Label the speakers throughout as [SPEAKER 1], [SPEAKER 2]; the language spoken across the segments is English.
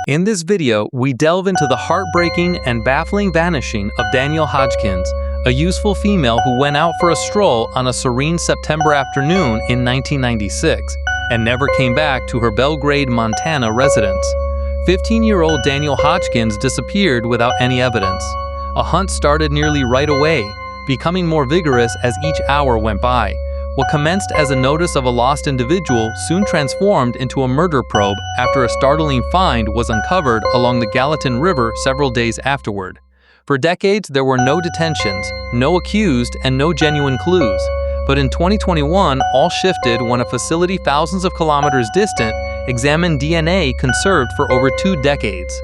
[SPEAKER 1] In this video, we delve into the heartbreaking and baffling vanishing of Danielle Hodgkins, a useful female who went out for a stroll on a serene September afternoon in 1996 and never came back to her Belgrade, Montana residence. 15-year-old Danielle Hodgkins disappeared without any evidence. A hunt started nearly right away, becoming more vigorous as each hour went by. What commenced as a notice of a lost individual soon transformed into a murder probe after a startling find was uncovered along the Gallatin River several days afterward. For decades, there were no detentions, no accused, and no genuine clues. But in 2021, all shifted when a facility thousands of kilometers distant examined DNA conserved for over 2 decades.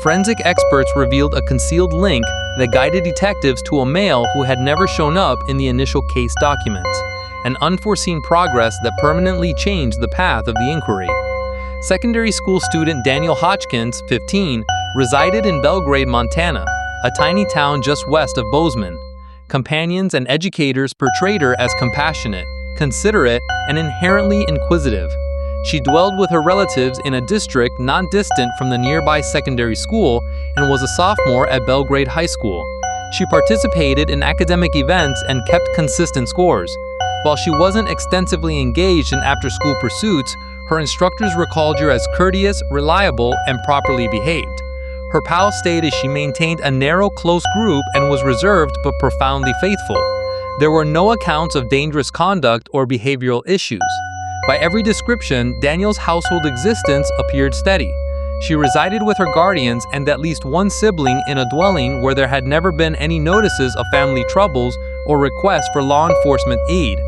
[SPEAKER 1] Forensic experts revealed a concealed link that guided detectives to a male who had never shown up in the initial case documents. An unforeseen progress that permanently changed the path of the inquiry. Secondary school student Danielle Hodgkins, 15, resided in Belgrade, Montana, a tiny town just west of Bozeman. Companions and educators portrayed her as compassionate, considerate, and inherently inquisitive. She dwelled with her relatives in a district not distant from the nearby secondary school and was a sophomore at Belgrade High School. She participated in academic events and kept consistent scores. While she wasn't extensively engaged in after-school pursuits, her instructors recalled her as courteous, reliable, and properly behaved. Her pals stated she maintained a narrow, close group and was reserved but profoundly faithful. There were no accounts of dangerous conduct or behavioral issues. By every description, Danielle's household existence appeared steady. She resided with her guardians and at least one sibling in a dwelling where there had never been any notices of family troubles or requests for law enforcement aid.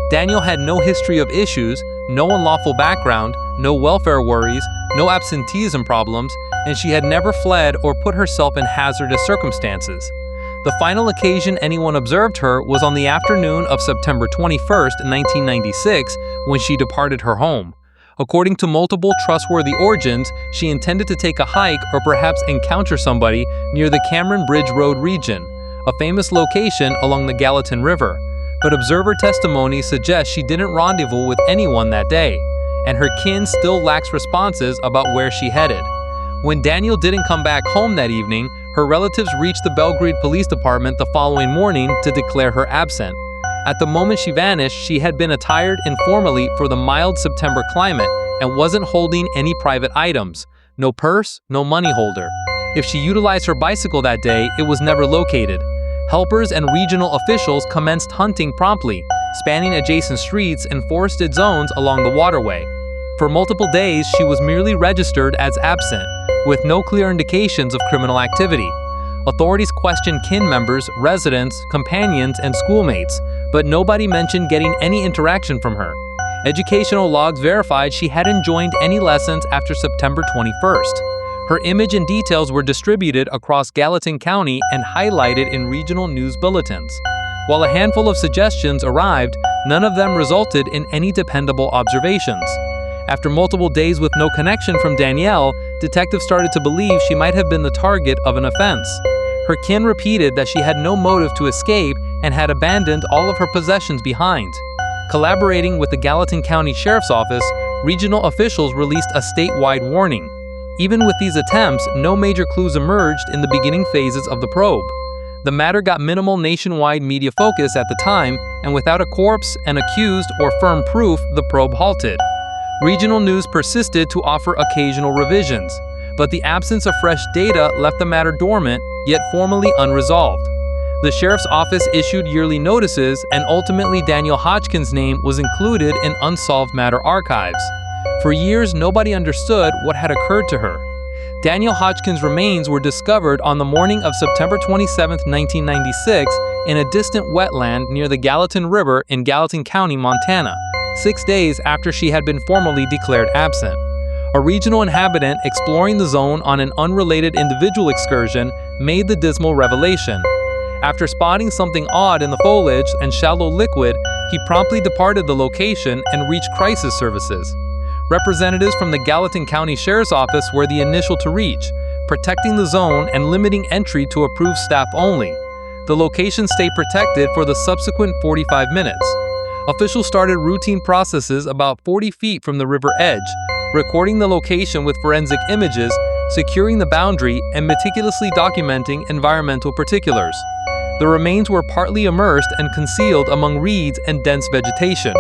[SPEAKER 1] Danielle had no history of issues, no unlawful background, no welfare worries, no absenteeism problems, and she had never fled or put herself in hazardous circumstances. The final occasion anyone observed her was on the afternoon of September 21, 1996, when she departed her home. According to multiple trustworthy origins, she intended to take a hike or perhaps encounter somebody near the Cameron Bridge Road region, a famous location along the Gallatin River. But observer testimony suggests she didn't rendezvous with anyone that day, and her kin still lacks responses about where she headed. When Danielle didn't come back home that evening, her relatives reached the Belgrade Police Department the following morning to declare her absent. At the moment she vanished, she had been attired informally for the mild September climate and wasn't holding any private items. No purse, no money holder. If she utilized her bicycle that day, it was never located. Helpers and regional officials commenced hunting promptly, spanning adjacent streets and forested zones along the waterway. For multiple days, she was merely registered as absent, with no clear indications of criminal activity. Authorities questioned kin members, residents, companions, and schoolmates, but nobody mentioned getting any interaction from her. Educational logs verified she hadn't joined any lessons after September 21st. Her image and details were distributed across Gallatin County and highlighted in regional news bulletins. While a handful of suggestions arrived, none of them resulted in any dependable observations. After multiple days with no connection from Danielle, detectives started to believe she might have been the target of an offense. Her kin repeated that she had no motive to escape and had abandoned all of her possessions behind. Collaborating with the Gallatin County Sheriff's Office, regional officials released a statewide warning. Even with these attempts, no major clues emerged in the beginning phases of the probe. The matter got minimal nationwide media focus at the time, and without a corpse, an accused, or firm proof, the probe halted. Regional news persisted to offer occasional revisions, but the absence of fresh data left the matter dormant, yet formally unresolved. The sheriff's office issued yearly notices, and ultimately Danielle Hodgkins' name was included in Unsolved Matter archives. For years, nobody understood what had occurred to her. Danielle Hodgkins' remains were discovered on the morning of September 27, 1996, in a distant wetland near the Gallatin River in Gallatin County, Montana, 6 days after she had been formally declared absent. A regional inhabitant exploring the zone on an unrelated individual excursion made the dismal revelation. After spotting something odd in the foliage and shallow liquid, he promptly departed the location and reached crisis services. Representatives from the Gallatin County Sheriff's Office were the initial to reach, protecting the zone and limiting entry to approved staff only. The location stayed protected for the subsequent 45 minutes. Officials started routine processes about 40 feet from the river edge, recording the location with forensic images, securing the boundary and meticulously documenting environmental particulars. The remains were partly immersed and concealed among reeds and dense vegetation.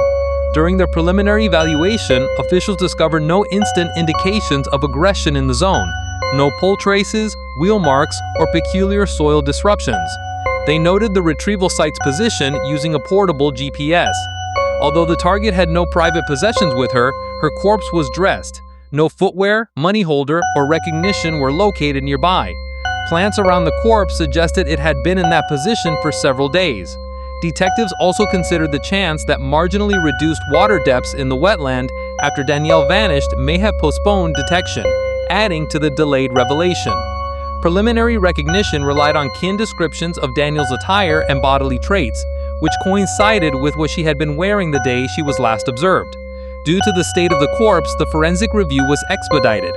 [SPEAKER 1] During their preliminary evaluation, officials discovered no instant indications of aggression in the zone, no pole traces, wheel marks, or peculiar soil disruptions. They noted the retrieval site's position using a portable GPS. Although the target had no private possessions with her, her corpse was dressed. No footwear, money holder, or recognition were located nearby. Plants around the corpse suggested it had been in that position for several days. Detectives also considered the chance that marginally reduced water depths in the wetland after Danielle vanished may have postponed detection, adding to the delayed revelation. Preliminary recognition relied on kin descriptions of Danielle's attire and bodily traits, which coincided with what she had been wearing the day she was last observed. Due to the state of the corpse, the forensic review was expedited.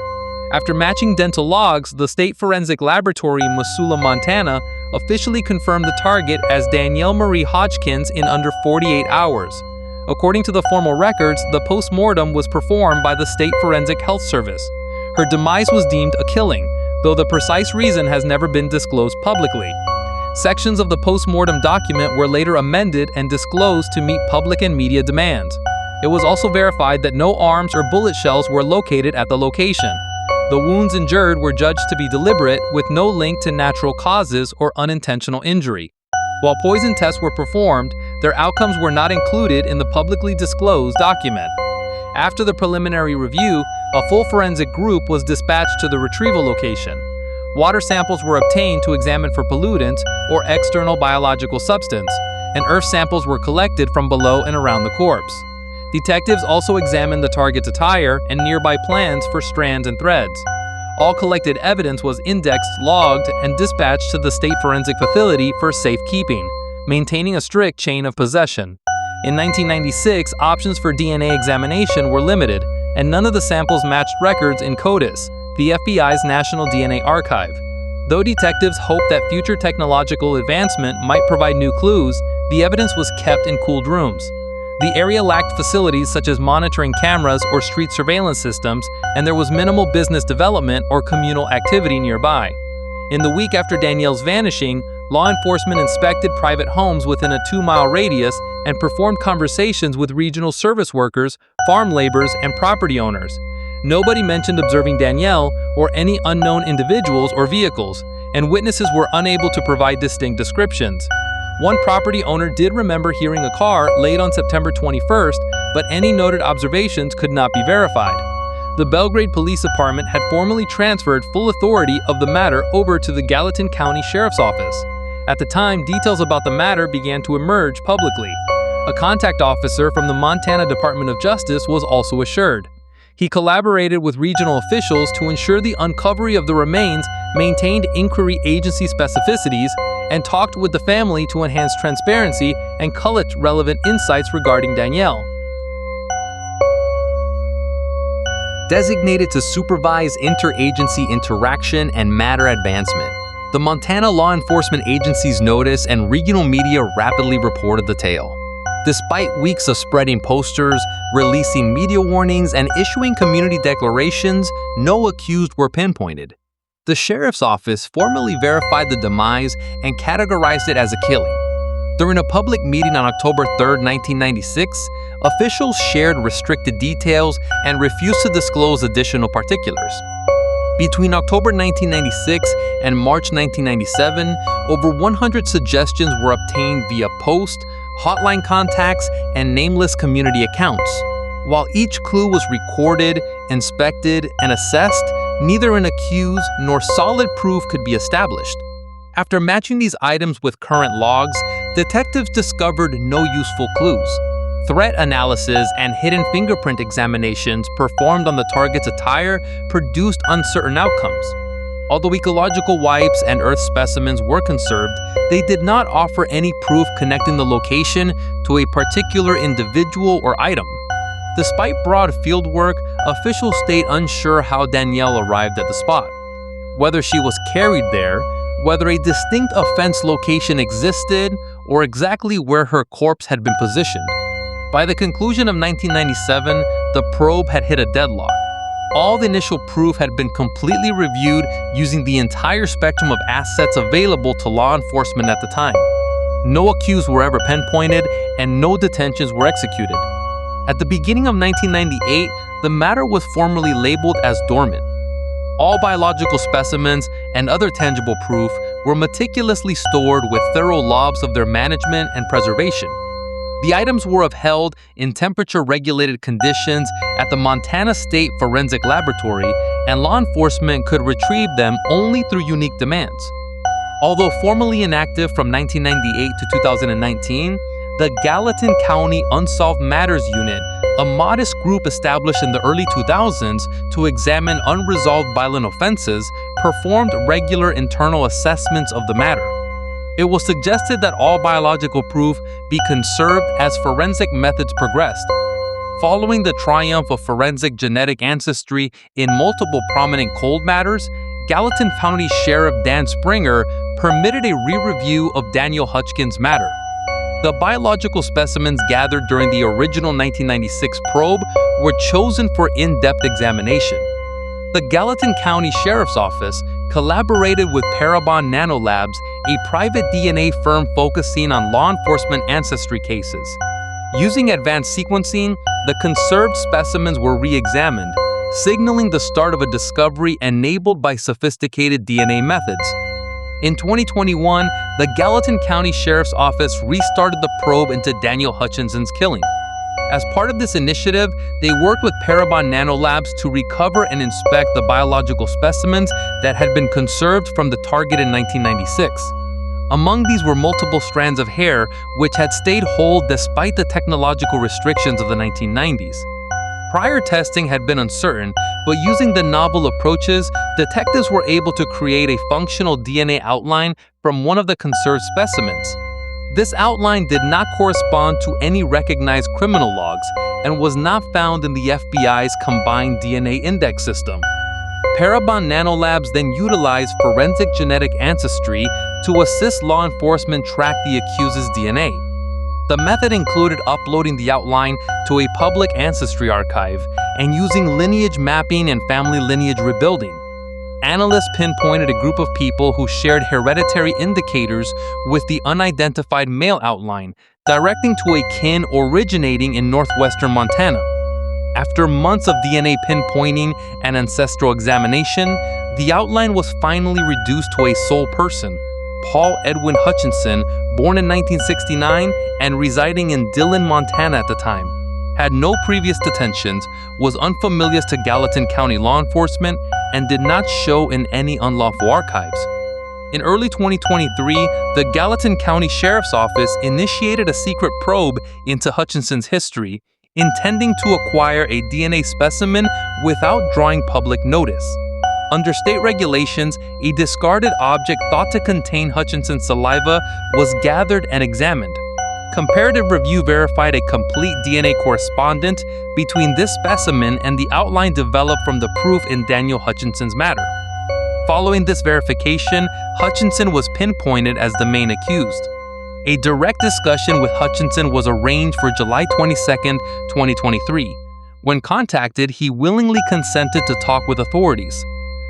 [SPEAKER 1] After matching dental logs, the State Forensic Laboratory in Missoula, Montana, officially confirmed the target as Danielle Marie Hodgkins in under 48 hours. According to the formal records, the post-mortem was performed by the State Forensic Health Service. Her demise was deemed a killing, though the precise reason has never been disclosed publicly. Sections of the post-mortem document were later amended and disclosed to meet public and media demands. It was also verified that no arms or bullet shells were located at the location. The wounds endured were judged to be deliberate, with no link to natural causes or unintentional injury. While poison tests were performed, their outcomes were not included in the publicly disclosed document. After the preliminary review, a full forensic group was dispatched to the retrieval location. Water samples were obtained to examine for pollutants or external biological substance, and earth samples were collected from below and around the corpse. Detectives also examined the target's attire and nearby plants for strands and threads. All collected evidence was indexed, logged, and dispatched to the State Forensic Facility for safekeeping, maintaining a strict chain of possession. In 1996, options for DNA examination were limited, and none of the samples matched records in CODIS, the FBI's National DNA Archive. Though detectives hoped that future technological advancement might provide new clues, the evidence was kept in cooled rooms. The area lacked facilities such as monitoring cameras or street surveillance systems, and there was minimal business development or communal activity nearby. In the week after Danielle's vanishing, law enforcement inspected private homes within a 2-mile radius and performed conversations with regional service workers, farm laborers, and property owners. Nobody mentioned observing Danielle or any unknown individuals or vehicles, and witnesses were unable to provide distinct descriptions. One property owner did remember hearing a car late on September 21st, but any noted observations could not be verified. The Belgrade Police Department had formally transferred full authority of the matter over to the Gallatin County Sheriff's Office. At the time, details about the matter began to emerge publicly. A contact officer from the Montana Department of Justice was also assured. He collaborated with regional officials to ensure the uncovery of the remains maintained inquiry agency specificities and talked with the family to enhance transparency and collect relevant insights regarding Danielle.
[SPEAKER 2] Designated to supervise interagency interaction and matter advancement, the Montana Law Enforcement Agency's notice and regional media rapidly reported the tale. Despite weeks of spreading posters, releasing media warnings, and issuing community declarations, no accused were pinpointed. The sheriff's office formally verified the demise and categorized it as a killing. During a public meeting on October 3, 1996, officials shared restricted details and refused to disclose additional particulars. Between October 1996 and March 1997, over 100 suggestions were obtained via post, hotline contacts, and nameless community accounts. While each clue was recorded, inspected, and assessed, neither an accused nor solid proof could be established. After matching these items with current logs, detectives discovered no useful clues. Threat analysis and hidden fingerprint examinations performed on the target's attire produced uncertain outcomes. Although ecological wipes and earth specimens were conserved, they did not offer any proof connecting the location to a particular individual or item. Despite broad fieldwork, officials stayed unsure how Danielle arrived at the spot. Whether she was carried there, whether a distinct offense location existed, or exactly where her corpse had been positioned. By the conclusion of 1997, the probe had hit a deadlock. all the initial proof had been completely reviewed using the entire spectrum of assets available to law enforcement at the time. No accused were ever pinpointed, and no detentions were executed. At the beginning of 1998, the matter was formally labeled as dormant. All biological specimens and other tangible proof were meticulously stored with thorough logs of their management and preservation. The items were upheld in temperature-regulated conditions at the Montana State Forensic Laboratory, and law enforcement could retrieve them only through unique demands. Although formally inactive from 1998 to 2019, the Gallatin County Unsolved Matters Unit, a modest group established in the early 2000s to examine unresolved violent offenses, performed regular internal assessments of the matter. It was suggested that all biological proof be conserved as forensic methods progressed. Following the triumph of forensic genetic ancestry in multiple prominent cold matters, Gallatin County Sheriff Dan Springer permitted a re-review of Daniel Hodgkins' matter. The biological specimens gathered during the original 1996 probe were chosen for in-depth examination. The Gallatin County Sheriff's Office collaborated with Parabon Nanolabs, a private DNA firm focusing on law enforcement ancestry cases. Using advanced sequencing, the conserved specimens were re-examined, signaling the start of a discovery enabled by sophisticated DNA methods. In 2021, the Gallatin County Sheriff's Office restarted the probe into Daniel Hutchinson's killing. As part of this initiative, they worked with Parabon Nanolabs to recover and inspect the biological specimens that had been conserved from the target in 1996. Among these were multiple strands of hair, which had stayed whole despite the technological restrictions of the 1990s. Prior testing had been uncertain, but using the novel approaches, detectives were able to create a functional DNA outline from one of the conserved specimens. This outline did not correspond to any recognized criminal logs and was not found in the FBI's combined DNA index system. Parabon Nanolabs then utilized forensic genetic ancestry to assist law enforcement track the accused's DNA. The method included uploading the outline to a public ancestry archive and using lineage mapping and family lineage rebuilding. Analysts pinpointed a group of people who shared hereditary indicators with the unidentified male outline, directing to a kin originating in northwestern Montana. After months of DNA pinpointing and ancestral examination, the outline was finally reduced to a sole person, Paul Edwin Hutchinson, born in 1969 and residing in Dillon, Montana at the time. Had no previous detentions, was unfamiliar to Gallatin County law enforcement, and did not show in any unlawful archives. In early 2023, the Gallatin County Sheriff's Office initiated a secret probe into Hutchinson's history, intending to acquire a DNA specimen without drawing public notice. Under state regulations, a discarded object thought to contain Hutchinson's saliva was gathered and examined. Comparative review verified a complete DNA correspondence between this specimen and the outline developed from the proof in Daniel Hutchinson's matter. Following this verification, Hutchinson was pinpointed as the main accused. A direct discussion with Hutchinson was arranged for July 22, 2023. When contacted, he willingly consented to talk with authorities.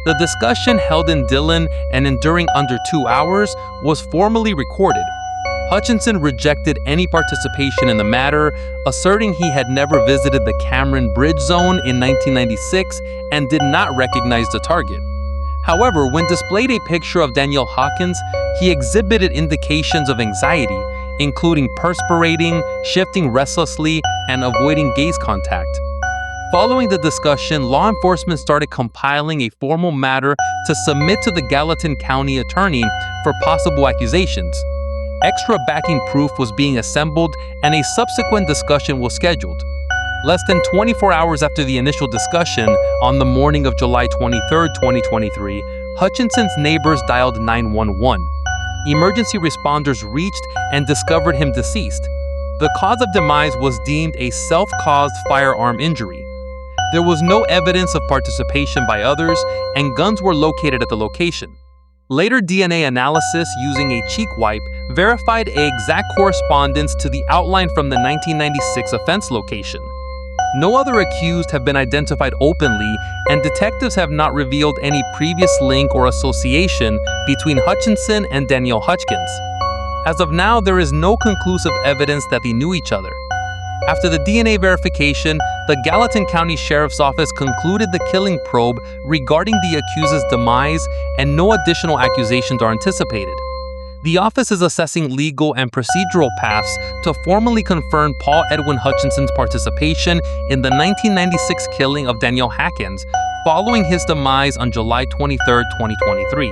[SPEAKER 2] The discussion, held in Dillon and enduring under 2 hours, was formally recorded. Hutchinson rejected any participation in the matter, asserting he had never visited the Cameron Bridge Zone in 1996 and did not recognize the target. However, when displayed a picture of Daniel Hawkins, he exhibited indications of anxiety, including perspirating, shifting restlessly, and avoiding gaze contact. Following the discussion, law enforcement started compiling a formal matter to submit to the Gallatin County Attorney for possible accusations. Extra backing proof was being assembled, and a subsequent discussion was scheduled. Less than 24 hours after the initial discussion, on the morning of July 23, 2023, Hutchinson's neighbors dialed 911. Emergency responders reached and discovered him deceased. The cause of demise was deemed a self-caused firearm injury. There was no evidence of participation by others, and guns were located at the location. Later DNA analysis using a cheek wipe verified an exact correspondence to the outline from the 1996 offense location. No other accused have been identified openly, and detectives have not revealed any previous link or association between Hutchinson and Danielle Hodgkins. As of now, there is no conclusive evidence that they knew each other. After the DNA verification, the Gallatin County Sheriff's Office concluded the killing probe regarding the accused's demise, and no additional accusations are anticipated. The office is assessing legal and procedural paths to formally confirm Paul Edwin Hutchinson's participation in the 1996 killing of Danielle Hodgkins, following his demise on July 23, 2023.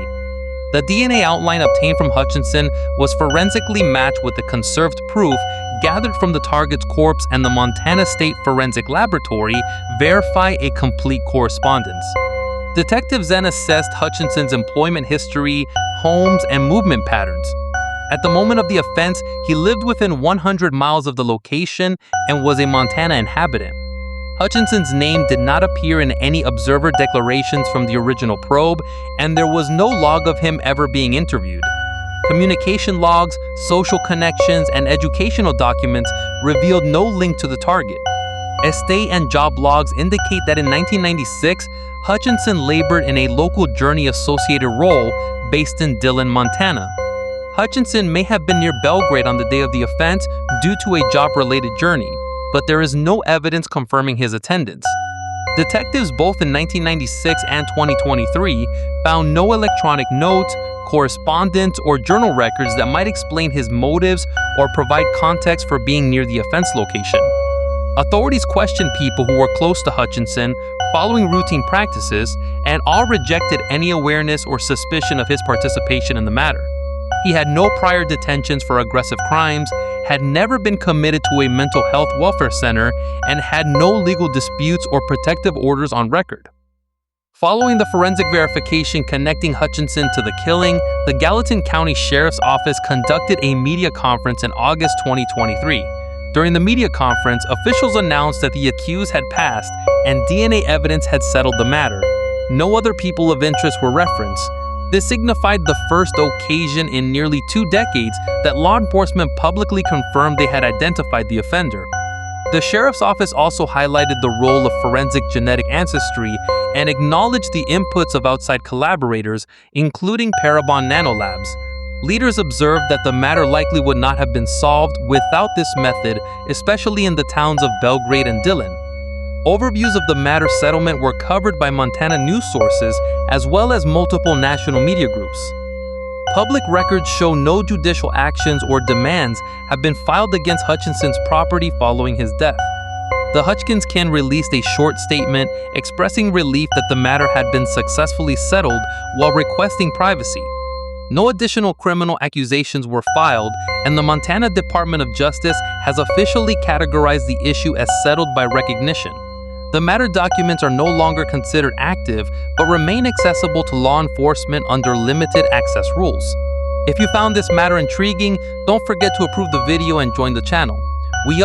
[SPEAKER 2] The DNA outline obtained from Hutchinson was forensically matched with the conserved proof gathered from the target's corpse, and the Montana State Forensic Laboratory verify a complete correspondence. Detectives then assessed Hutchinson's employment history, homes, and movement patterns. At the moment of the offense, he lived within 100 miles of the location and was a Montana inhabitant. Hutchinson's name did not appear in any observer declarations from the original probe, and there was no log of him ever being interviewed. Communication logs, social connections, and educational documents revealed no link to the target. Estate and job logs indicate that in 1996, Hutchinson labored in a local journey-associated role based in Dillon, Montana. Hutchinson may have been near Belgrade on the day of the offense due to a job-related journey, but there is no evidence confirming his attendance. Detectives both in 1996 and 2023 found no electronic notes, correspondence, or journal records that might explain his motives or provide context for being near the offense location. Authorities questioned people who were close to Hutchinson following routine practices, and all rejected any awareness or suspicion of his participation in the matter. He had no prior detentions for aggressive crimes, had never been committed to a mental health welfare center, and had no legal disputes or protective orders on record. Following the forensic verification connecting Hutchinson to the killing, the Gallatin County Sheriff's Office conducted a media conference in August 2023. During the media conference, officials announced that the accused had passed and DNA evidence had settled the matter. No other people of interest were referenced. This signified the first occasion in nearly 2 decades that law enforcement publicly confirmed they had identified the offender. The Sheriff's Office also highlighted the role of forensic genetic ancestry and acknowledged the inputs of outside collaborators, including Parabon Nanolabs. Leaders observed that the matter likely would not have been solved without this method, especially in the towns of Belgrade and Dillon. Overviews of the matter settlement were covered by Montana news sources as well as multiple national media groups. Public records show no judicial actions or demands have been filed against Hutchinson's property following his death. The Hodgkins kin released a short statement expressing relief that the matter had been successfully settled while requesting privacy. No additional criminal accusations were filed, and the Montana Department of Justice has officially categorized the issue as settled by recognition. The matter documents are no longer considered active, but remain accessible to law enforcement under limited access rules. If you found this matter intriguing, don't forget to approve the video and join the channel. We